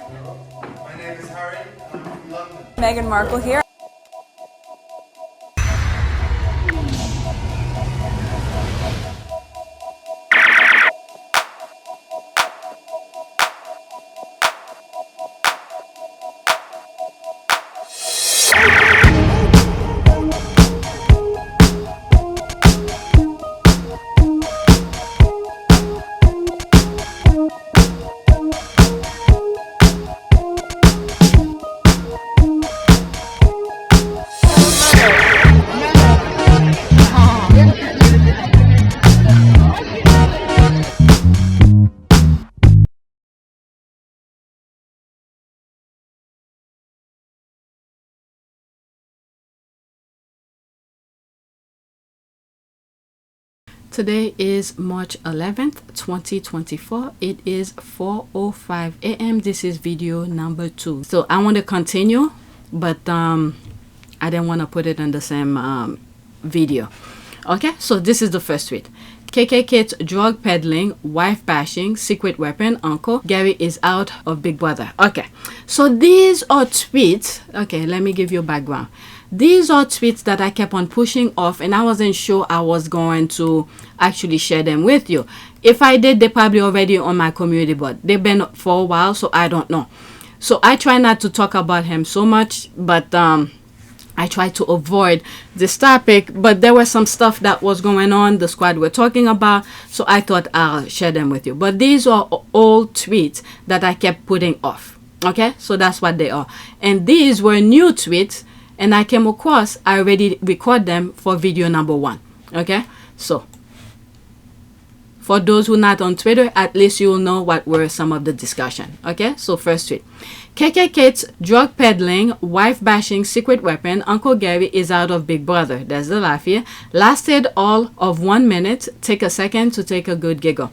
My name is Harry, and I'm from London. Meghan Markle here. Today is March 11th, 2024. It is 4:05 a.m. This is video number 2. So I want to continue, but I didn't want to put it in the same video. Okay, so this is the first tweet. Khate's drug peddling, wife bashing, secret weapon, Uncle Gary is out of Big Brother. Okay, so these are tweets. Okay, let me give you a background. These are tweets that I kept on pushing off, and I wasn't sure I was going to actually share them with you. If I did, they're probably already on my community board. They've been for a while, so I don't know. So I try not to talk about him so much, but I try to avoid this topic. But there was some stuff that was going on, the squad were talking about, so I thought I'll share them with you. But these are old tweets that I kept putting off. Okay, so that's what they are. And these were new tweets, and I came across, I already record them for video number 1. Okay, so for those who are not on Twitter, at least you will know what were some of the discussion. Okay, so first tweet. Khate's drug peddling, wife bashing, secret weapon, Uncle Gary is out of Big Brother. There's the laugh here. Lasted all of 1 minute. Take a second to take a good giggle.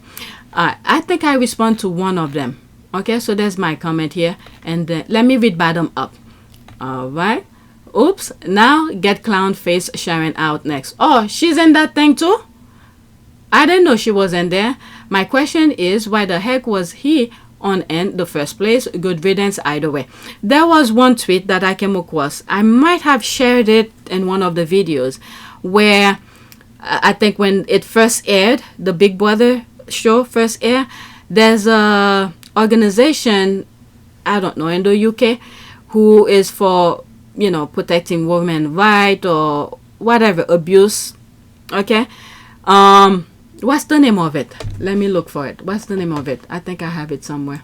I think I respond to one of them. Okay, so there's my comment here. And let me read bottom up. All right. Oops, now get clown face Sharon out next. Oh, she's in that thing too? I didn't know she was in there. My question is, why the heck was he on in the first place? Good riddance either way. There was one tweet that I came across. I might have shared it in one of the videos where I think when it first aired, the Big Brother show first aired, there's a organization, I don't know, in the UK, who is for, you know, protecting women's rights or whatever, abuse. Okay, what's the name of it? Let me look for it. What's the name of it? I think I have it somewhere.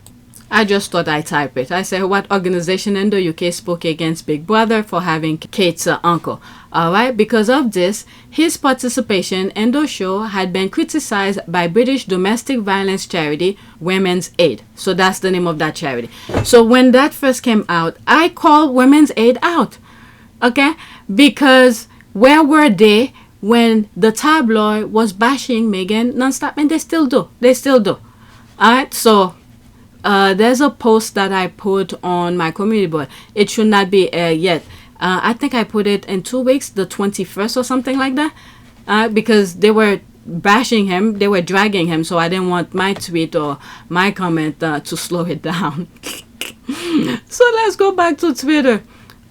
I just thought I'd type it. I said, what organization in the UK spoke against Big Brother for having Khate's uncle? Alright, because of this, his participation in the show had been criticized by British domestic violence charity Women's Aid. So that's the name of that charity. So when that first came out, I called Women's Aid out. Okay, because where were they when the tabloid was bashing Meghan nonstop? And they still do. They still do. Alright, so there's a post that I put on my community board. It should not be aired yet. I think I put it in 2 weeks, the 21st or something like that, because they were bashing him, they were dragging him, so I didn't want my tweet or my comment to slow it down. So let's go back to Twitter.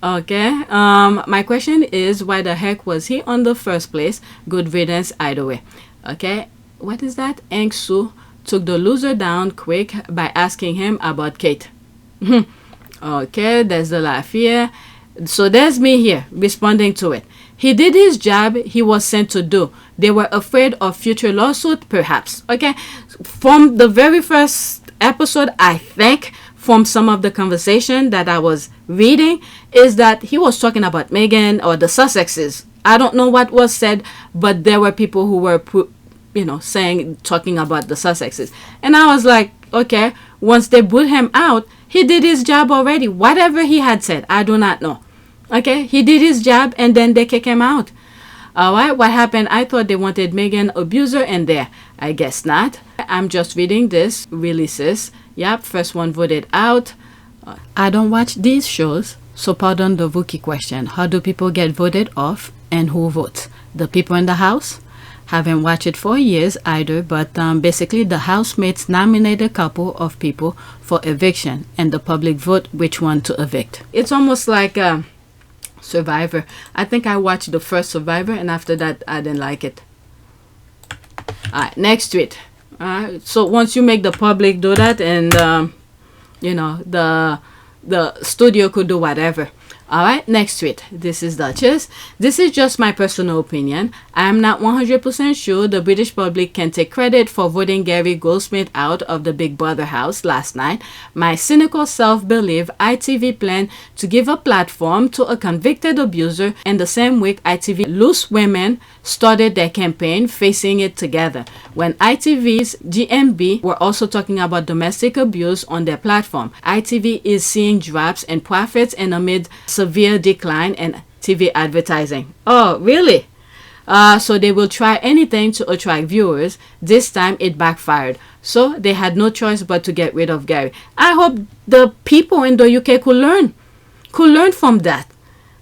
Okay, my question is, why the heck was he on the first place? Good riddance either way. Okay, what is that? Angsu took the loser down quick by asking him about Kate. Okay, there's the laugh here. So there's me here responding to it. He did his job he was sent to do. They were afraid of future lawsuit, perhaps. Okay, from the very first episode, I think, from some of the conversation that I was reading, is that he was talking about Meghan or the Sussexes. I don't know what was said, but there were people who were talking about the Sussexes. And I was like, okay, once they put him out, he did his job already. Whatever he had said, I do not know. Okay, he did his job and then they kick him out. Alright, what happened? I thought they wanted Meghan abuser in there. I guess not. I'm just reading this releases. Yep, first one voted out. I don't watch these shows, so pardon the rookie question. How do people get voted off and who votes? The people in the house? Haven't watched it for years either, but basically the housemates nominate a couple of people for eviction and the public vote which one to evict. It's almost like Survivor. I think I watched the first Survivor and after that I didn't like it. Alright, next tweet. Alright, so once you make the public do that, and you know, the studio could do whatever. Alright, next tweet. This is Duchess. This is just my personal opinion. I am not 100% sure the British public can take credit for voting Gary Goldsmith out of the Big Brother house last night. My cynical self believe ITV planned to give a platform to a convicted abuser, and the same week ITV Loose Women started their campaign Facing It Together, when ITV's GMB were also talking about domestic abuse on their platform. ITV is seeing drops in profits and amid severe decline in TV advertising. Oh, really? So they will try anything to attract viewers. This time it backfired. So they had no choice but to get rid of Gary. I hope the people in the UK could learn from that.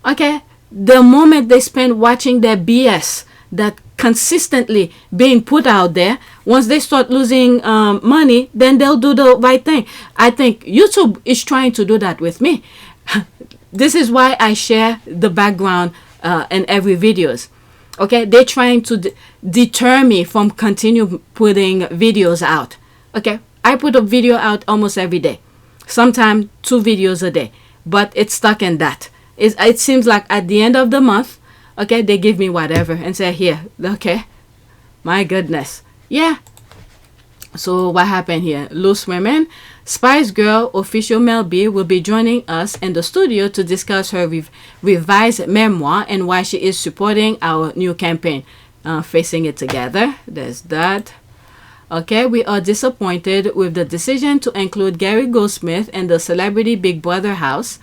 Okay? The moment they spend watching their BS that consistently being put out there, once they start losing money, then they'll do the right thing. I think YouTube is trying to do that with me. This is why I share the background in every videos. Okay, they're trying to deter me from continue putting videos out. Okay, I put a video out almost every day, sometimes 2 videos a day, but it's stuck in that. It seems like at the end of the month, okay, they give me whatever and say, here, okay, my goodness, yeah. So what happened here? Loose Women. Spice Girl official Mel B will be joining us in the studio to discuss her revised memoir and why she is supporting our new campaign, Facing It Together. There's that. Okay, we are disappointed with the decision to include Gary Goldsmith in the Celebrity Big Brother house.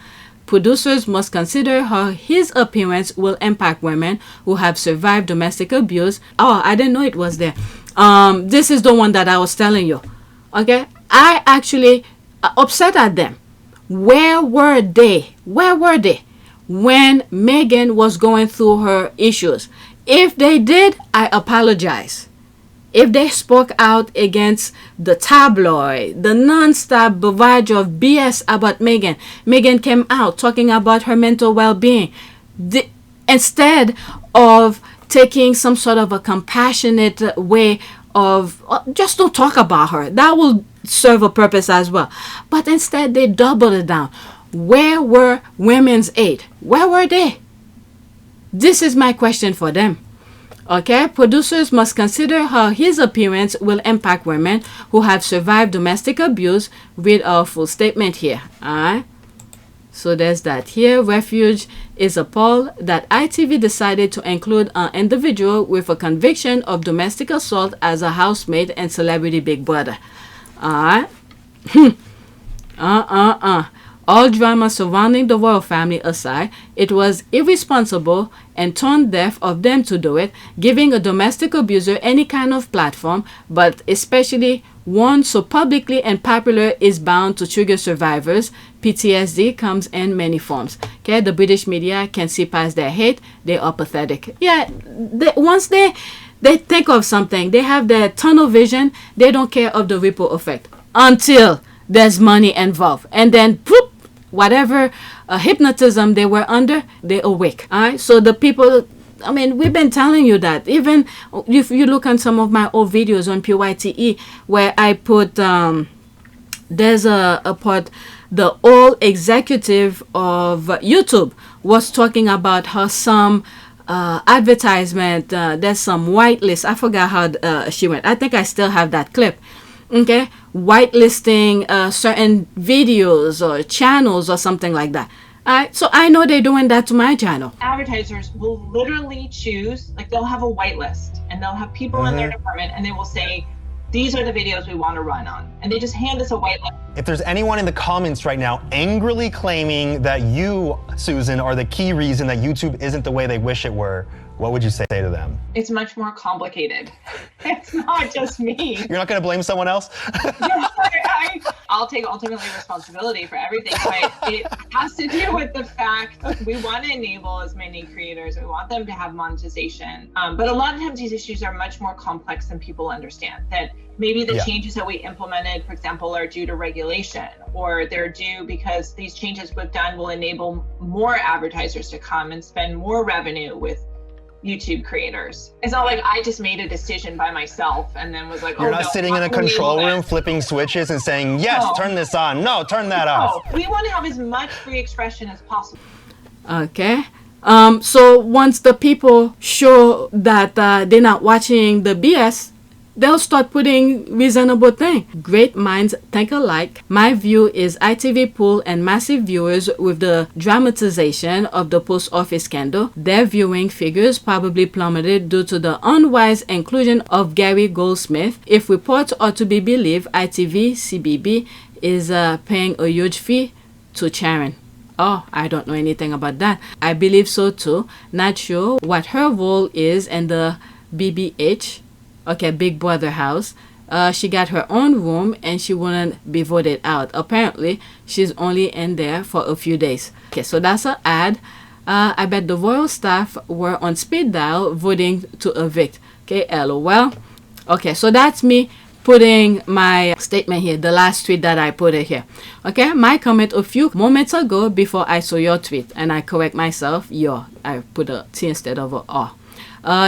Producers must consider how his appearance will impact women who have survived domestic abuse. Oh, I didn't know it was there. This is the one that I was telling you. Okay, I actually upset at them. Where were they? Where were they when Meghan was going through her issues? If they did, I apologize. If they spoke out against the tabloid, the non-stop barrage of BS about Meghan. Meghan came out talking about her mental well-being. Instead of taking some sort of a compassionate way of just don't talk about her. That will serve a purpose as well. But instead, they doubled it down. Where were Women's Aid? Where were they? This is my question for them. Okay, producers must consider how his appearance will impact women who have survived domestic abuse. Read our full statement here. Alright. So there's that. Here, Refuge is appalled that ITV decided to include an individual with a conviction of domestic assault as a housemate in Celebrity Big Brother. Alright. All drama surrounding the royal family aside, it was irresponsible and tone deaf of them to do it, giving a domestic abuser any kind of platform, but especially one so publicly and popular is bound to trigger survivors. PTSD comes in many forms. Okay, the British media can see past their hate. They are pathetic. Yeah, once they think of something, they have their tunnel vision. They don't care of the ripple effect until there's money involved, and then poof, whatever hypnotism they were under, they awake. All right, so the people, I mean, we've been telling you that. Even if you look on some of my old videos on PYTE, where I put there's a part, the old executive of YouTube was talking about how some advertisement, there's some whitelist. I forgot how she went. I think I still have that clip. Okay, whitelisting certain videos or channels or something like that. Alright, so I know they're doing that to my channel. Advertisers will literally choose, like they'll have a whitelist and they'll have people in their department and they will say, these are the videos we want to run on. And they just hand us a whitelist. If there's anyone in the comments right now angrily claiming that you, Susan, are the key reason that YouTube isn't the way they wish it were, what would you say to them? It's much more complicated. It's not just me. You're not going to blame someone else? I'll take ultimately responsibility for everything, but it has to do with the fact we want to enable as many creators. We want them to have monetization. But a lot of times these issues are much more complex than people understand. That maybe the changes that we implemented, for example, are due to regulation, or they're due because these changes we've done will enable more advertisers to come and spend more revenue with YouTube creators. It's not like I just made a decision by myself and then was like, You're not sitting in a control room flipping switches and saying, yes, turn this on. No, turn that off. We want to have as much free expression as possible. Okay. So once the people show that they're not watching the BS, they'll start putting reasonable things. Great minds think alike. My view is ITV pool and massive viewers with the dramatization of the post office scandal. Their viewing figures probably plummeted due to the unwise inclusion of Gary Goldsmith. If reports are to be believed, ITV CBB is paying a huge fee to Sharon. Oh, I don't know anything about that. I believe so too. Not sure what her role is in the BBH. Okay, Big Brother house. She got her own room and she wouldn't be voted out. Apparently, she's only in there for a few days. Okay, so that's an ad. I bet the royal staff were on speed dial voting to evict. Okay, LOL. Okay, so that's me putting my statement here, the last tweet that I put it here. Okay, my comment a few moments ago before I saw your tweet, and I correct myself. I put a T instead of a R.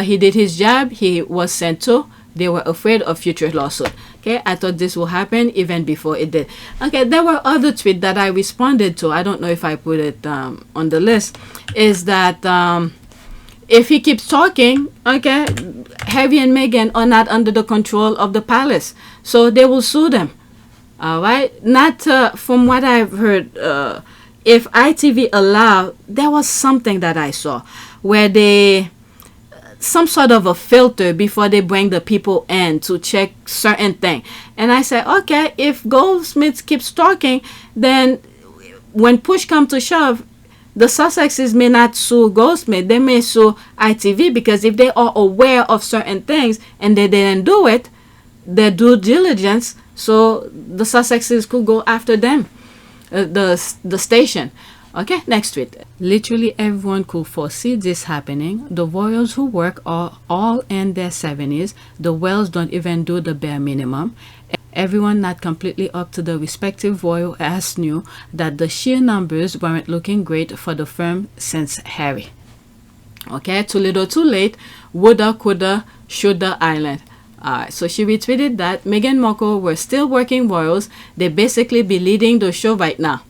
He did his job. He was sent to. They were afraid of future lawsuit. Okay, I thought this will happen even before it did. Okay, there were other tweets that I responded to. I don't know if I put it on the list. Is that if he keeps talking, okay, Harry and Meghan are not under the control of the palace, so they will sue them. All right, not from what I've heard. If ITV allow, there was something that I saw where they some sort of a filter before they bring the people in to check certain thing. And I said, okay, if Goldsmith keeps talking, then when push comes to shove, the Sussexes may not sue Goldsmith. They may sue ITV, because if they are aware of certain things and they didn't do it, their due diligence, so the Sussexes could go after them, the station. Okay, next tweet. Literally everyone could foresee this happening. The royals who work are all in their 70s. The Wells don't even do the bare minimum. Everyone not completely up to the respective royal ass knew that the sheer numbers weren't looking great for the firm since Harry. Okay, too little too late. Woulda, coulda, shoulda island. Alright, so she retweeted that Meghan Markle were still working royals. They basically be leading the show right now.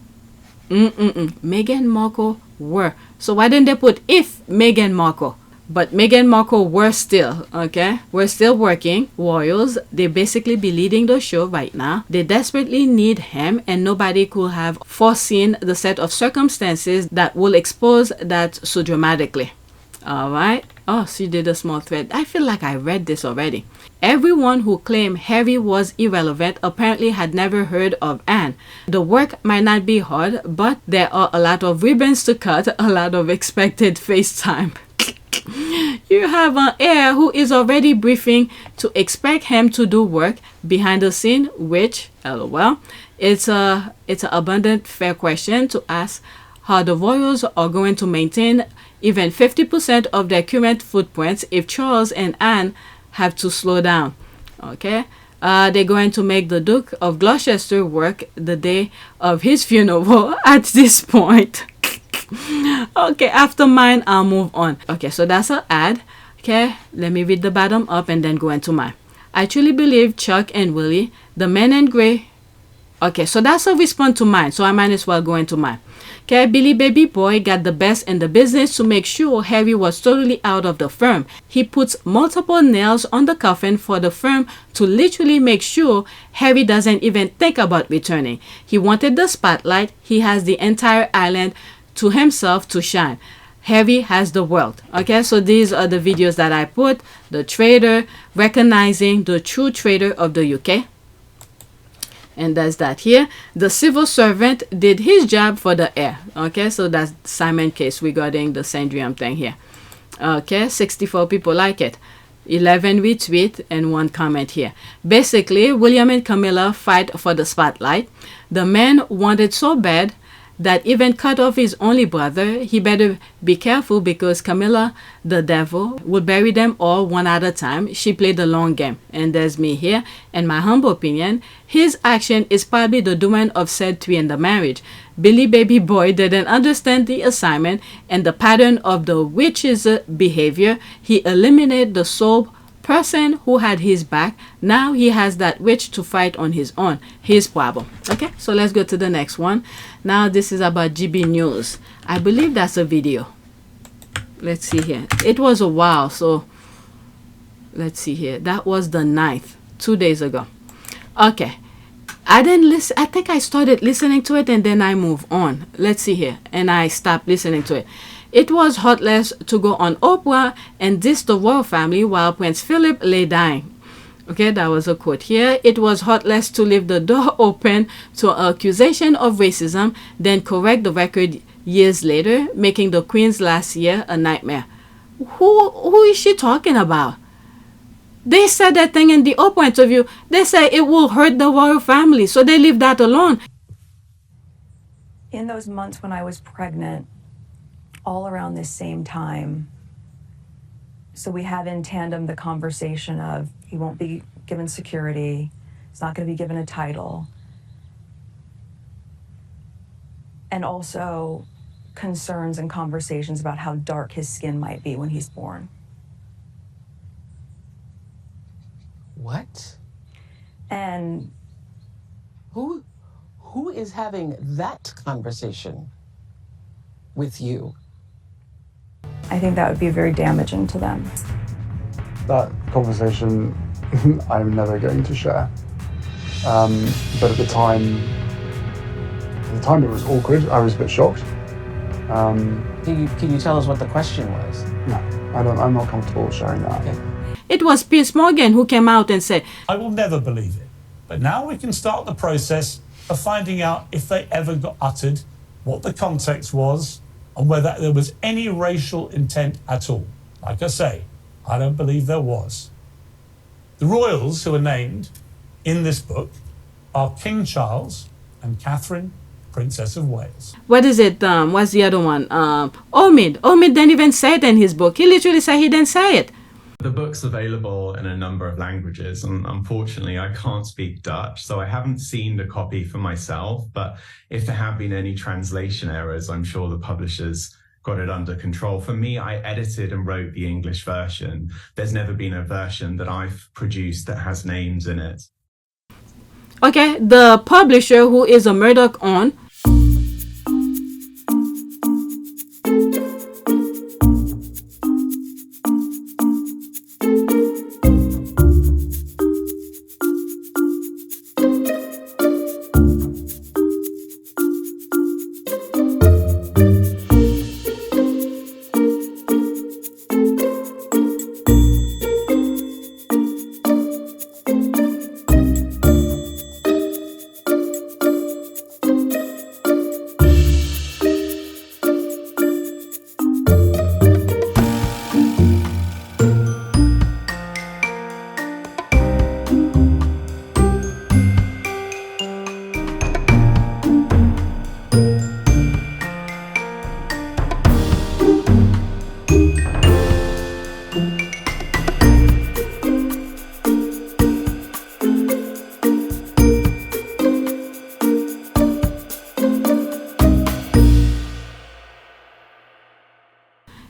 Meghan Markle were. So why didn't they put if Meghan Markle? But Meghan Markle were still, okay? We're still working royals. They basically be leading the show right now. They desperately need him, and nobody could have foreseen the set of circumstances that will expose that so dramatically. Alright. Oh, she did a small thread. I feel like I read this already. Everyone who claimed Harry was irrelevant apparently had never heard of Anne. The work might not be hard, but there are a lot of ribbons to cut, a lot of expected FaceTime. You have an heir who is already briefing to expect him to do work behind the scene, which, lol, it's an abundant fair question to ask how the royals are going to maintain even 50% of their current footprints if Charles and Anne have to slow down. Okay, they're going to make the Duke of Gloucester work the day of his funeral at this point. Okay, after mine, I'll move on. Okay, so that's an ad. Okay, let me read the bottom up and then go into mine. I truly believe Chuck and Willie, the men in gray. Okay, so that's a response to mine, so I might as well go into mine. Okay, Billy Baby Boy got the best in the business to make sure Harry was totally out of the firm. He puts multiple nails on the coffin for the firm to literally make sure Harry doesn't even think about returning. He wanted the spotlight. He has the entire island to himself to shine. Harry has the world. Okay, so these are the videos that I put. The traitor, recognizing the true traitor of the UK. And that's that here. The civil servant did his job for the heir. Okay, so that's Simon case regarding the Sandrium thing here. Okay, 64 people like it. 11 retweet and 1 comment here. Basically, William and Camilla fight for the spotlight. The man wanted so bad that even cut off his only brother. He better be careful because Camilla, the devil, will bury them all one at a time. She played the long game. And there's me here. In my humble opinion, his action is probably the doing of said 3 in the marriage. Billy baby boy didn't understand the assignment and the pattern of the witch's behavior. He eliminated the sole person who had his back. Now he has that witch to fight on his own. His problem. Okay, so let's go to the next one. Now this is about GB News. I believe that's a video. Let's see here. It was a while, so let's see here. That was the 9th, 2 days ago. Okay, I didn't listen. I think I started listening to it and then I moved on. Let's see here, and I stopped listening to it. It was heartless to go on Oprah and diss the royal family while Prince Philip lay dying. Okay, that was a quote here. It was heartless to leave the door open to an accusation of racism, then correct the record years later, making the Queen's last year a nightmare. Who is she talking about? They said that thing in the Oprah interview. They say it will hurt the royal family, so they leave that alone. In those months when I was pregnant, all around this same time, so we have in tandem the conversation of he won't be given security, he's not going to be given a title, and also concerns and conversations about how dark his skin might be when he's born. What? And Who is having that conversation with you? I think that would be very damaging to them. That conversation I'm never going to share. But at the time it was awkward. I was a bit shocked. Can you tell us what the question was? No, I'm not comfortable sharing that. Okay. It was Piers Morgan who came out and said, I will never believe it. But now we can start the process of finding out if they ever got uttered, what the context was, and whether there was any racial intent at all. Like I say, I don't believe there was. The royals who are named in this book are King Charles and Catherine, Princess of Wales. what is it? What's the other one? Omid. Omid didn't even say it in his book. He literally said he didn't say it. The book's available in a number of languages, and unfortunately I can't speak Dutch, so I haven't seen the copy for myself, but if there have been any translation errors, I'm sure the publishers got it under control. For me, I edited and wrote the English version. There's never been a version that I've produced that has names in it. Okay, the publisher who is a Murdoch on.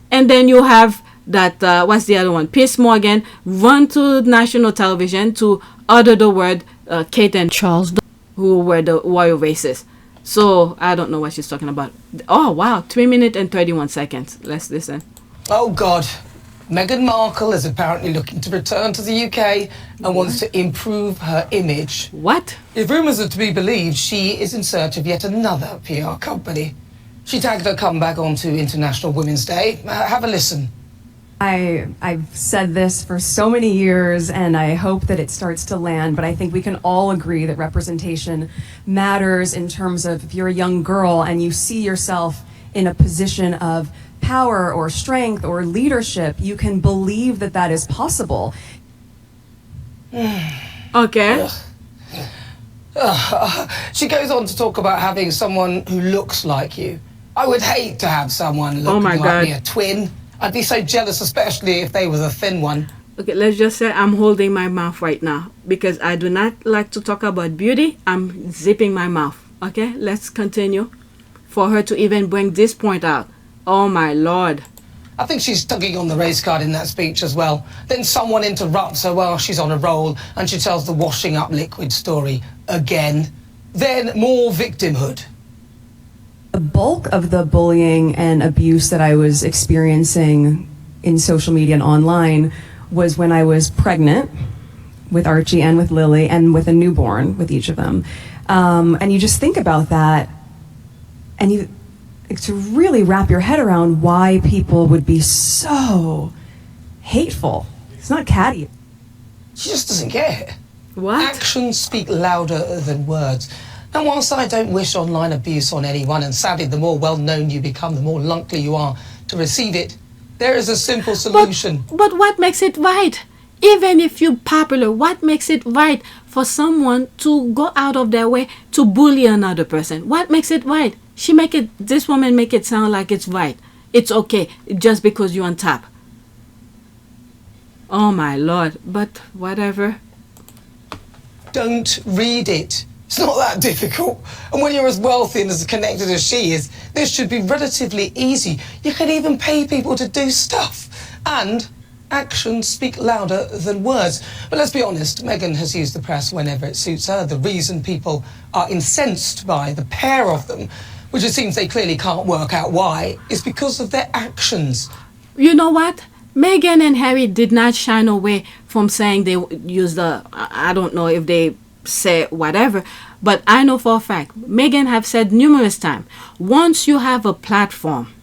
And then you have that, what's the other one? Piers Morgan run to national television to utter the word Kate and Charles, who were the royal races. So I don't know what she's talking about. Oh, wow. 3 minutes and 31 seconds. Let's listen. Oh, God. Meghan Markle is apparently looking to return to the UK and wants to improve her image. What? If rumours are to be believed, she is in search of yet another PR company. She tagged her comeback onto International Women's Day. Have a listen. I've said this for so many years, and I hope that it starts to land, but I think we can all agree that representation matters in terms of if you're a young girl and you see yourself in a position of power or strength or leadership, you can believe that that is possible. Okay. She goes on to talk about having someone who looks like you. I would hate to have someone looking like me, a twin. I'd be so jealous, especially if they was a thin one. Okay, let's just say I'm holding my mouth right now because I do not like to talk about beauty. I'm zipping my mouth. Okay, let's continue. For her to even bring this point out. Oh my Lord. I think she's tugging on the race card in that speech as well. Then someone interrupts her while she's on a roll and she tells the washing up liquid story again. Then more victimhood. The bulk of the bullying and abuse that I was experiencing in social media and online was when I was pregnant with Archie and with Lily and with a newborn with each of them. And you just think about that and you to really wrap your head around why people would be so hateful. It's not catty. She just doesn't get it. What? Actions speak louder than words. And whilst I don't wish online abuse on anyone, and sadly the more well-known you become, the more likely you are to receive it, there is a simple solution. But what makes it right? Even if you're popular, what makes it right for someone to go out of their way to bully another person? What makes it right? This woman make it sound like it's right. It's okay just because you're on top. Oh my Lord, but whatever. Don't read it. It's not that difficult. And when you're as wealthy and as connected as she is, this should be relatively easy. You can even pay people to do stuff. And actions speak louder than words. But let's be honest, Meghan has used the press whenever it suits her. The reason people are incensed by the pair of them, which it seems they clearly can't work out why, is because of their actions. You know what? Meghan and Harry did not shine away from saying they use I don't know if they say whatever, but I know for a fact, Meghan have said numerous times, once you have a platform,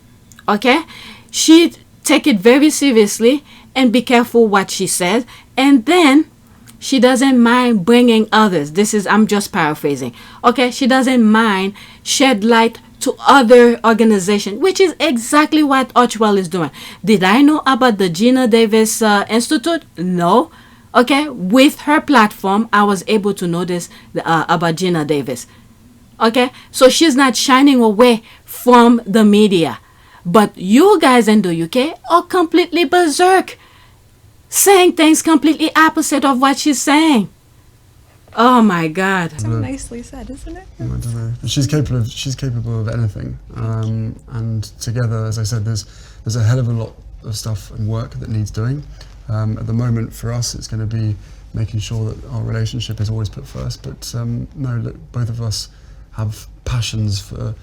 okay, she take it very seriously and be careful what she says, and then she doesn't mind bringing others. I'm just paraphrasing. Okay, she doesn't mind shed light to other organizations, which is exactly what Archwell is doing. Did I know about the Gina Davis Institute? No. Okay, with her platform, I was able to notice about Gina Davis. Okay, so she's not shining away from the media. But you guys in the UK are completely berserk, saying things completely opposite of what she's saying. Oh my God! So nicely said, isn't it? I don't know. She's capable of anything. And together, as I said, there's a hell of a lot of stuff and work that needs doing. At the moment, for us, it's going to be making sure that our relationship is always put first. But no, look, both of us have passions for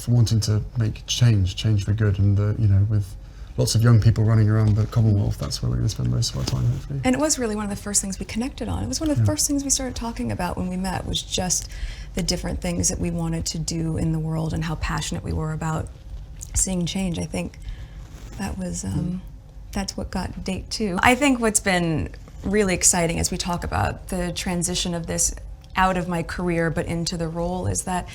wanting to make change for good, and with lots of young people running around the Commonwealth, that's where we're going to spend most of our time, hopefully. And it was really one of the first things we connected on. It was one of the first things we started talking about when we met, was just the different things that we wanted to do in the world and how passionate we were about seeing change. I think that was, that's what got date 2. I think what's been really exciting as we talk about the transition of this out of my career but into the role is that,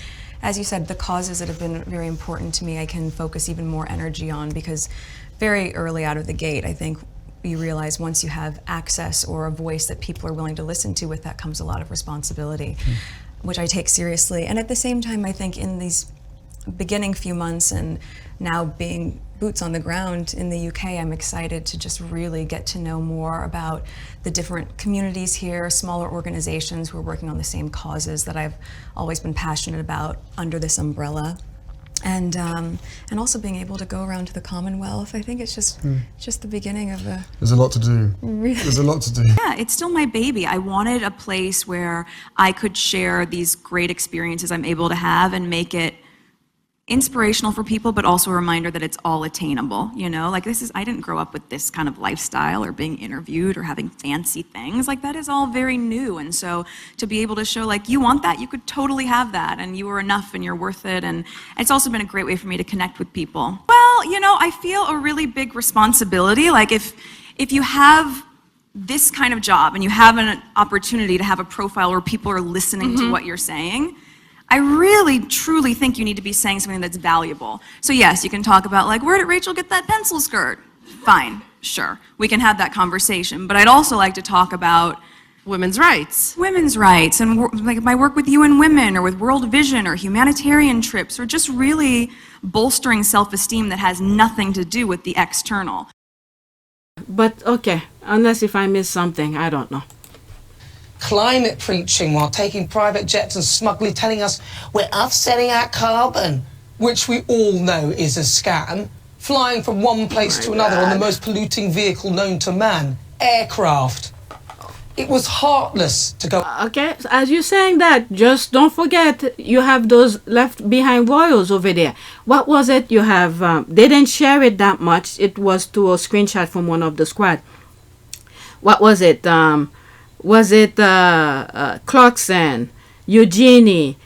as you said, the causes that have been very important to me, I can focus even more energy on, because very early out of the gate, I think you realize once you have access or a voice that people are willing to listen to, with that comes a lot of responsibility, which I take seriously. And at the same time, I think in these beginning few months and now being boots on the ground in the UK, I'm excited to just really get to know more about the different communities here, smaller organizations who are working on the same causes that I've always been passionate about under this umbrella. And also being able to go around to the Commonwealth. I think it's just the beginning of a... There's a lot to do. Really? There's a lot to do. Yeah, it's still my baby. I wanted a place where I could share these great experiences I'm able to have and make it inspirational for people, but also a reminder that it's all attainable, like I didn't grow up with this kind of lifestyle or being interviewed or having fancy things. Like, that is all very new. And so to be able to show, like, you want that, you could totally have that, and you are enough and you're worth it. And it's also been a great way for me to connect with people. Well, I feel a really big responsibility. Like, if you have this kind of job and you have an opportunity to have a profile where people are listening to what you're saying, I really, truly think you need to be saying something that's valuable. So yes, you can talk about like, where did Rachel get that pencil skirt? Fine, sure. We can have that conversation. But I'd also like to talk about women's rights. Women's rights and like my work with UN Women or with World Vision or humanitarian trips or just really bolstering self-esteem that has nothing to do with the external. But okay, unless if I missed something, I don't know. Climate preaching while taking private jets and smugly telling us we're offsetting our carbon, which we all know is a scam. Flying from one place to another on the most polluting vehicle known to man, aircraft. It was heartless to go. Okay, so as you're saying that, just don't forget you have those left behind royals over there. What was it? You have, they didn't share it that much. It was to a screenshot from one of the squad. What was it? Was it Clarkson, Eugenie,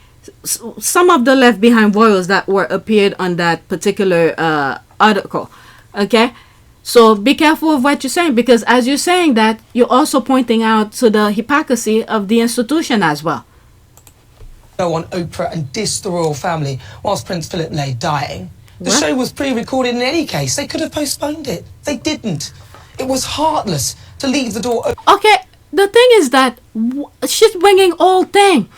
some of the left behind royals that were appeared on that particular article? Okay. So be careful of what you're saying, because as you're saying that, you're also pointing out to the hypocrisy of the institution as well. Go on Oprah and diss the royal family whilst Prince Philip lay dying. The show was pre-recorded in any case. They could have postponed it. They didn't. It was heartless to leave the door open. Okay, the thing is that she's bringing all thing.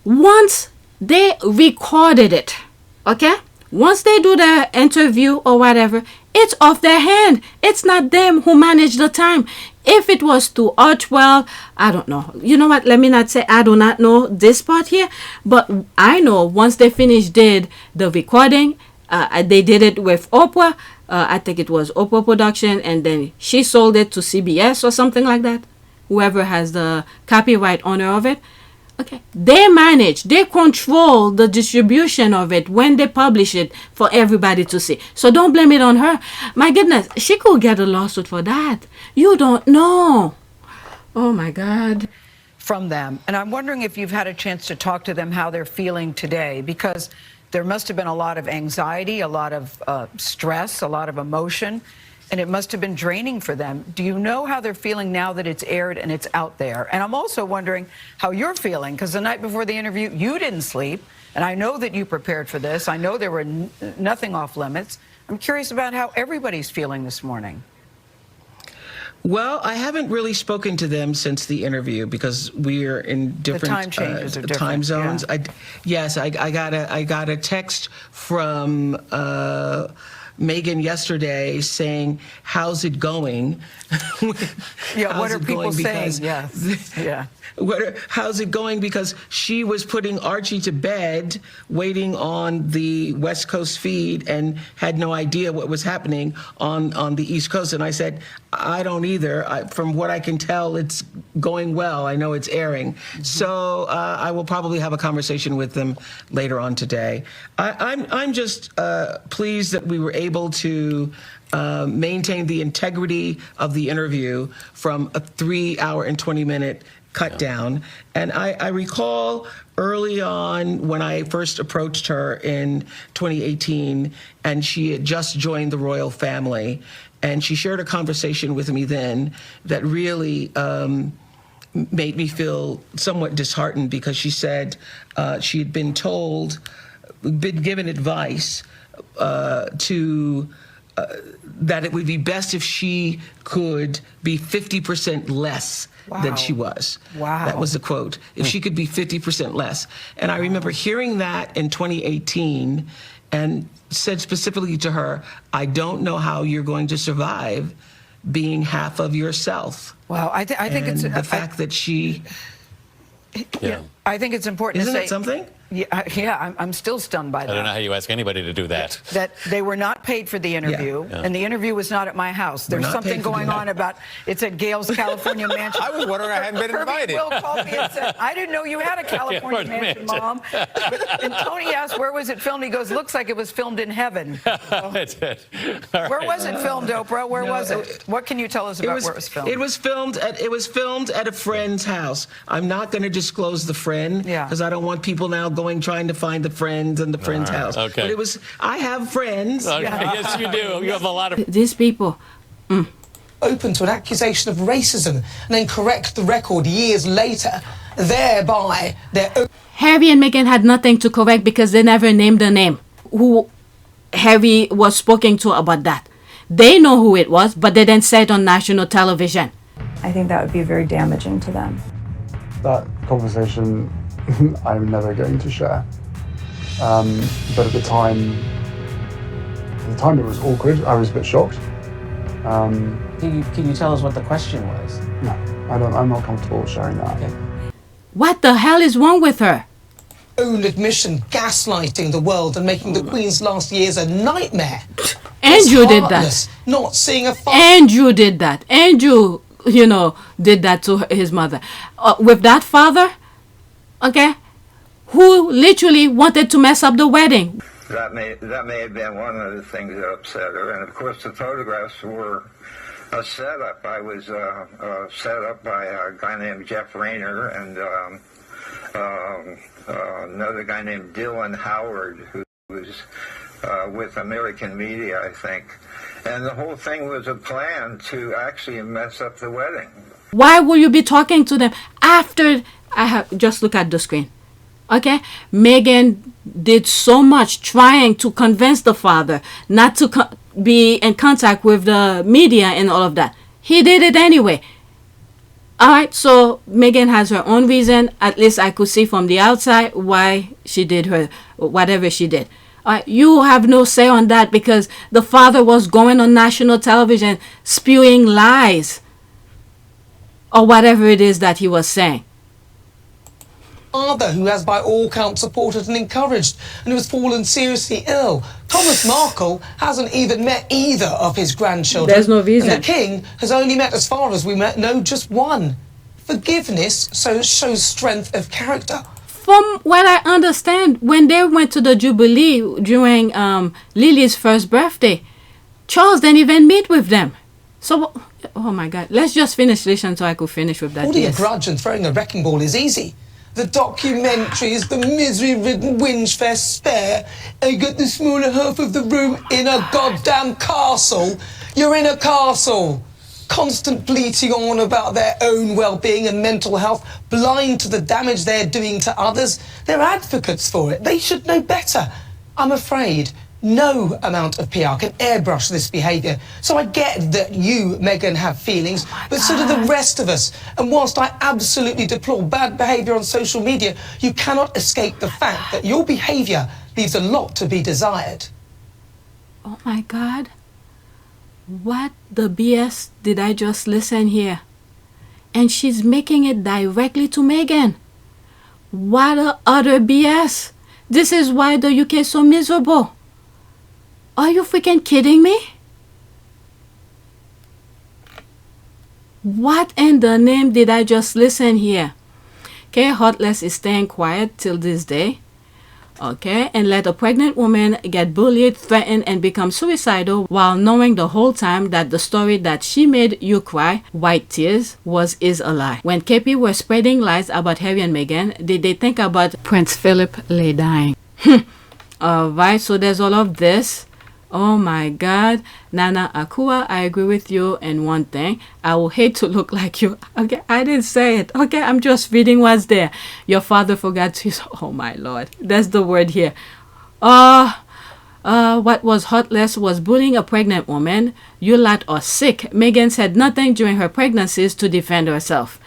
Once they recorded it, okay? Once they do the interview or whatever, it's off their hand. It's not them who manage the time. If it was to Archwell, I don't know. You know what? Let me not say I do not know this part here. But I know once they did the recording, they did it with Oprah. I think it was Oprah Production. And then she sold it to CBS or something like that. Whoever has the copyright owner of it. Okay, they manage, they control the distribution of it when they publish it for everybody to see. So don't blame it on her. My goodness, she could get a lawsuit for that. You don't know. Oh my God. From them. And I'm wondering if you've had a chance to talk to them how they're feeling today, because there must have been a lot of anxiety, a lot of stress, a lot of emotion. And it must have been draining for them. Do you know how they're feeling now that it's aired and it's out there? And I'm also wondering how you're feeling, because the night before the interview, you didn't sleep. And I know that you prepared for this. I know there were nothing off limits. I'm curious about how everybody's feeling this morning. Well, I haven't really spoken to them since the interview because we're in different time changes are different, time zones. Yeah. I got a text from Meghan yesterday saying, "How's it going?" Yeah, what are people saying? Yeah. How's it going? Because she was putting Archie to bed, waiting on the West Coast feed, and had no idea what was happening on the East Coast. And I said, I don't either. From what I can tell, it's going well. I know it's airing. Mm-hmm. So I will probably have a conversation with them later on today. I'm just pleased that we were able to maintain the integrity of the interview from a 3-hour and 20-minute cut down. And I recall early on when I first approached her in 2018, and she had just joined the royal family, and she shared a conversation with me then that really made me feel somewhat disheartened, because she said she had been given advice that it would be best if she could be 50% less than she was. Wow. That was the quote. If she could be 50% less. And I remember hearing that in 2018 and said specifically to her, I don't know how you're going to survive being half of yourself. Wow, I think it's the fact that she... Yeah. I think it's important Isn't to say... that something? Yeah, I'm still stunned by that. I don't know how you ask anybody to do that. That they were not paid for the interview, and the interview was not at my house. There's something going on about, it's at Gail's California mansion. I was wondering I hadn't been invited. Will called me and said, I didn't know you had a California mansion, Mom. And Tony asked, where was it filmed? He goes, looks like it was filmed in heaven. Where was it filmed, Oprah? Where was it? What can you tell us about where it was filmed? It was filmed at a friend's house. I'm not going to disclose the friend, because I don't want people now trying to find the friends and the friend's house. Okay. But I have friends. Okay. Yes, you do. You have a lot of... These people, open to an accusation of racism and then correct the record years later, thereby their own... Harry and Meghan had nothing to correct because they never named the name who Harry was spoken to about that. They know who it was, but they didn't say it on national television. I think that would be very damaging to them. That conversation I'm never going to share. But at the time it was awkward. I was a bit shocked. Can you tell us what the question was? No, I'm not comfortable sharing that. Okay. What the hell is wrong with her? Own admission, gaslighting the world and making the Queen's last years a nightmare. Andrew did that. Heartless, not seeing a Andrew did that. Andrew, did that to his mother. With that father, okay, who literally wanted to mess up the wedding. That may have been one of the things that upset her. And of course, the photographs were a setup. I was set up by a guy named Jeff Rayner and another guy named Dylan Howard, who was with American media, I think. And the whole thing was a plan to actually mess up the wedding. Why will you be talking to them after just look at the screen? Okay, Meghan did so much trying to convince the father not to be in contact with the media and all of that. He did it anyway. All right, so Meghan has her own reason. At least I could see from the outside why she did whatever she did. All right, you have no say on that because the father was going on national television spewing lies or whatever it is that he was saying. Father who has by all accounts supported and encouraged and who has fallen seriously ill. Thomas Markle hasn't even met either of his grandchildren. There's no reason. And the King has only met, as far as we know, just one. Forgiveness shows strength of character. From what I understand, when they went to the Jubilee during Lily's first birthday, Charles didn't even meet with them. So, oh my God, let's just finish this so I could finish with that. Holding a grudge and throwing a wrecking ball is easy. The documentaries, the misery-ridden whinge-fest spare, and you got the smaller half of the room in a goddamn castle. You're in a castle. Constant bleating on about their own well-being and mental health, blind to the damage they're doing to others. They're advocates for it. They should know better. I'm afraid no amount of PR can airbrush this behaviour. So I get that you, Meghan, have feelings, but so do the rest of us. And whilst I absolutely deplore bad behaviour on social media, you cannot escape the fact that your behaviour leaves a lot to be desired. Oh my God. What the BS did I just listen here? And she's making it directly to Meghan. What a utter BS. This is why the UK is so miserable. Are you freaking kidding me? What in the name did I just listen here? Okay, Heartless is staying quiet till this day. Okay, and let a pregnant woman get bullied, threatened, and become suicidal while knowing the whole time that the story that she made you cry, white tears, is a lie. When KP were spreading lies about Harry and Meghan, did they think about Prince Philip lay dying? Alright, so there's all of this. Oh my God. Nana Akua, I agree with you in one thing. I will hate to look like you. Okay, I didn't say it. Okay, I'm just reading what's there. Your father forgot to... Oh my Lord. That's the word here. What was Heartless was bullying a pregnant woman. You lot are sick. Meghan said nothing during her pregnancies to defend herself.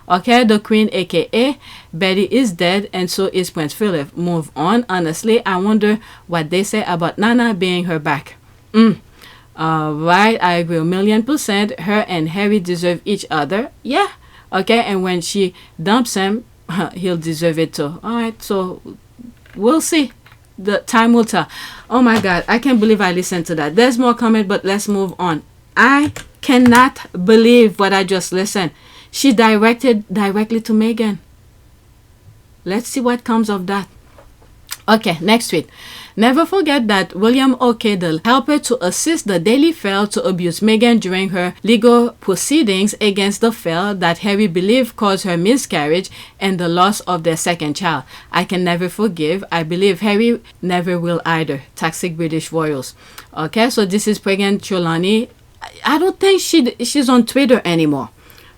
Okay, the Queen, aka Betty, is dead, and so is Prince Philip. Move on. Honestly, I wonder what they say about Nana being her back. Right, I agree 1,000,000%. Her and Harry deserve each other. Yeah. Okay, and when she dumps him, he'll deserve it too. Alright, so we'll see. The time will tell. Oh my God, I can't believe I listened to that. There's more comment, but let's move on. I cannot believe what I just listened. She directed directly to Meghan. Let's see what comes of that. Okay, next tweet. Never forget that William O'Cadle helped her to assist the Daily failed to abuse Meghan during her legal proceedings against the fail that Harry believed caused her miscarriage and the loss of their second child. I can never forgive. I believe Harry never will either. Toxic British royals. Okay, so this is Pregnant Trelawney I don't think she's on Twitter anymore.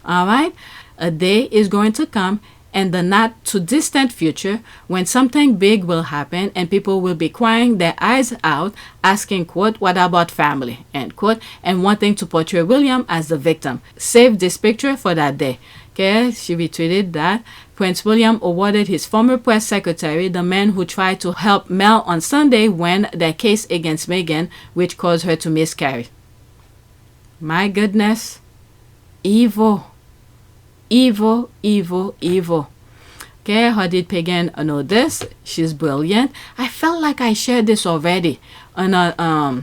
All right, a day is going to come in the not too distant future when something big will happen and people will be crying their eyes out, asking, quote, what about family, end quote, and wanting to portray William as the victim. Save this picture for that day. Okay, she retweeted that. Prince William awarded his former press secretary, the man who tried to help Mel on Sunday, win their case against Meghan, which caused her to miscarry. My goodness. Evil. Evil, evil, evil. Okay, how did Pagan know this? She's brilliant. I felt like I shared this already on a,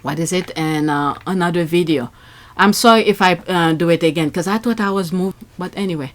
what is it? And another video. I'm sorry if I do it again because I thought I was moved. But anyway,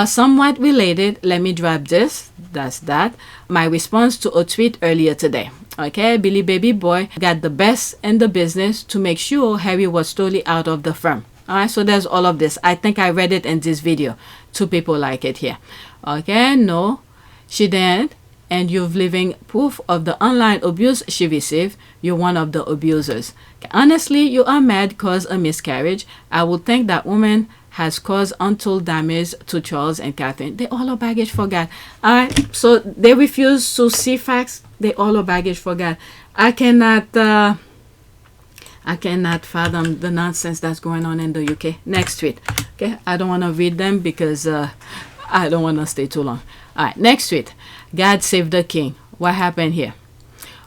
somewhat related. Let me drop this. That's that. My response to a tweet earlier today. Okay, Billy Baby Boy got the best in the business to make sure Harry was totally out of the firm. Alright, so there's all of this. I think I read it in this video. 2 people like it here. Okay, no, she didn't. And you've living proof of the online abuse she received. You're one of the abusers. Honestly, you are mad because a miscarriage. I would think that woman has caused untold damage to Charles and Catherine. They all are baggage for God. Alright, so they refuse to see facts. They all are baggage for God. I cannot fathom the nonsense that's going on in the UK. Next tweet. Okay, I don't want to read them because I don't want to stay too long. All right, next tweet. God save the king. What happened here?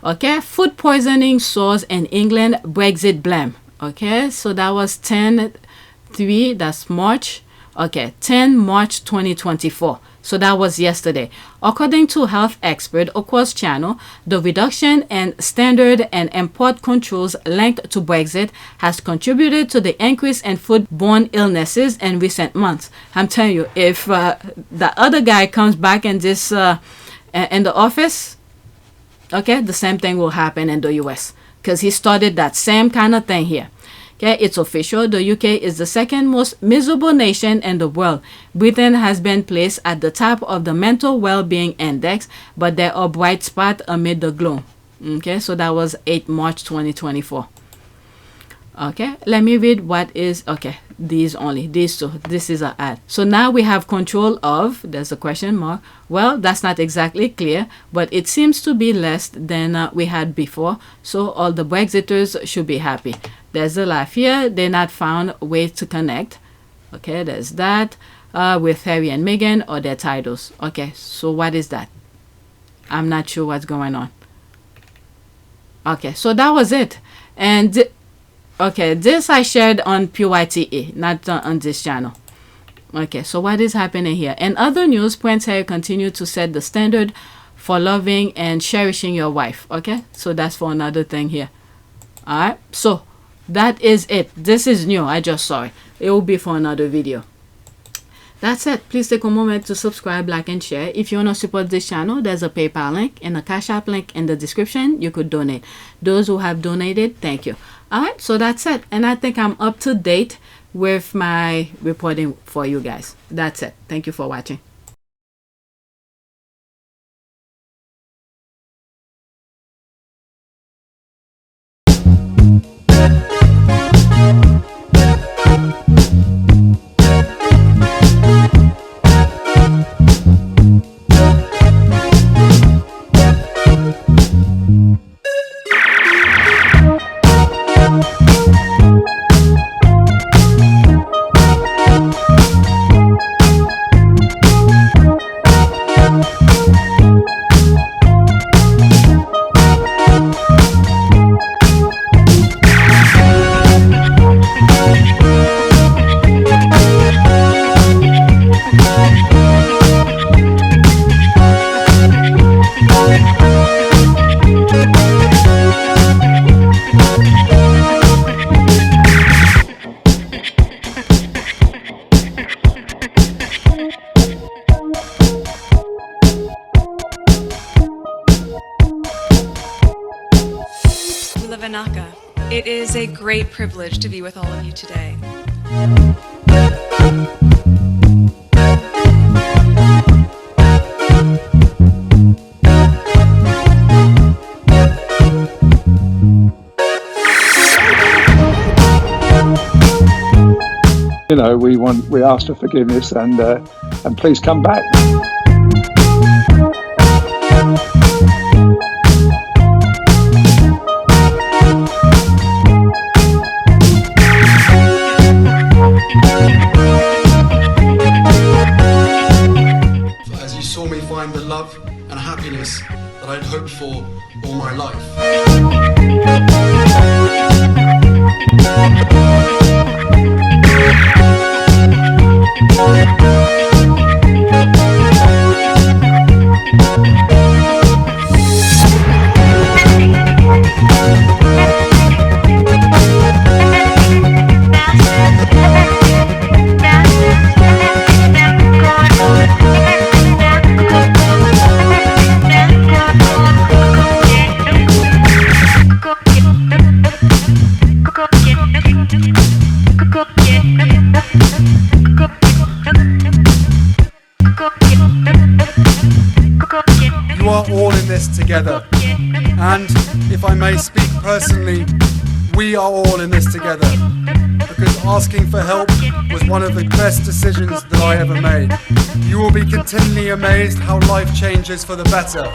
Okay, food poisoning soars in England. Brexit blame. Okay, so that was 10/3. That's March. Okay, 10 March 2024. So that was yesterday. According to health expert Okw's channel, the reduction in standard and import controls linked to Brexit has contributed to the increase in foodborne illnesses in recent months. I'm telling you, if the other guy comes back in this in the office, okay, the same thing will happen in the US because he started that same kind of thing here. Okay, it's official. The UK is the second most miserable nation in the world. Britain has been placed at the top of the mental well-being index, but there are bright spots amid the gloom. Okay, so that was 8 March 2024. Okay, let me read what is, okay, these only, these two. This is an ad. So now we have control of, there's a question mark. Well, that's not exactly clear, but it seems to be less than we had before. So all the Brexiters should be happy. There's a laugh here. They not found a way to connect. Okay, there's that with Harry and Meghan or their titles. Okay, so what is that? I'm not sure what's going on. Okay, so that was it. And okay, this I shared on PYTE, not on this channel. Okay, so what is happening here? In other news, Prince Harry continued to set the standard for loving and cherishing your wife. Okay, so that's for another thing here. All right, so that is it. This is new. I just saw it. It will be for another video. That's it. Please take a moment to subscribe, like, and share. If you want to support this channel, there's a PayPal link and a Cash App link in the description. You could donate. Those who have donated, thank you. All right, so that's it. And I think I'm up to date with my reporting for you guys. That's it. Thank you for watching. It is a great privilege to be with all of you today. we ask for forgiveness, and please come back. As you saw me find the love and happiness that I'd hoped for all my life. You are all in this together, and if I may speak personally, we are all in this together, because asking for help was one of the best decisions that I ever made. You will be continually amazed how life changes for the better.